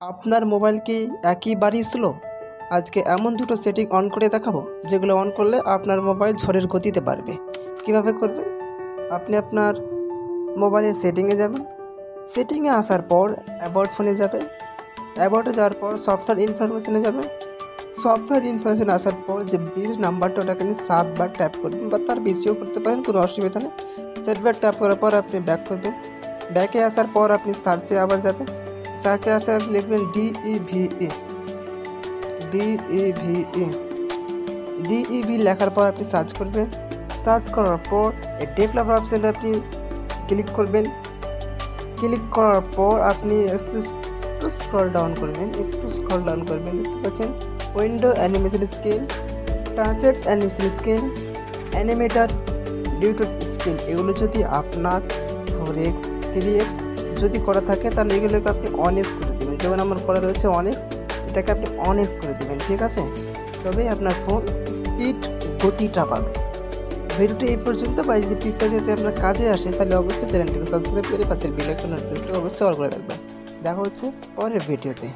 আপনার মোবাইল কি একেবারেই স্লো? আজকে এমন দুটো সেটিং অন করে দেখাবো যেগুলো অন করলে আপনার মোবাইল ঝড়ের গতিতে বাড়বে। কিভাবে করবেন? আপনি আপনার মোবাইলের সেটিংয়ে যাবেন। সেটিংয়ে আসার পর অ্যাবাউট ফোনে যাবেন। অ্যাবাউটে যাওয়ার পর সফটওয়্যার ইনফরমেশনে যাবেন। সফটওয়্যার ইনফরমেশনে আসার পর যে বিল নাম্বারটা ওটাকে আপনি 7 বার ট্যাপ করবেন বা তার বেশিও করতে পারেন, কোনো অসুবিধা নেই। 7 বার ট্যাপ করার পর আপনি ব্যাক করবেন। ব্যাকে আসার পর আপনি সার্চে আবার যাবেন। সার্চে আসে আপনি লিখবেন ডিইভিই ডিইভি লেখার পর আপনি সার্চ করবেন। সার্চ করার পর এই ডেভেলপার অপশানে আপনি ক্লিক করবেন। ক্লিক করার পর আপনি একটু স্ক্রল ডাউন করবেন, দেখতে পাচ্ছেন window animation scale, translates animation scale, animator, ডিউটো স্কেল। এগুলো যদি আপনার 4x 3x যদি করা থাকে তাহলে এগুলোকে আপনি অনেক্স করে দেবেন। যেমন আমার করা রয়েছে অনেক্স, এটাকে আপনি অনেক্স করে দেবেন, ঠিক আছে? তবেই আপনার ফোন স্পিড গতিটা পাবে। ভিডিওটি এই পর্যন্ত, বা এই যে টিপটা যদি আপনার কাজে আসে তাহলে অবশ্যই চ্যানেলটিকে সাবস্ক্রাইব করে পাশের বেল আইকন অবশ্যই অল করে রাখবেন। দেখা হচ্ছে পরের ভিডিওতে।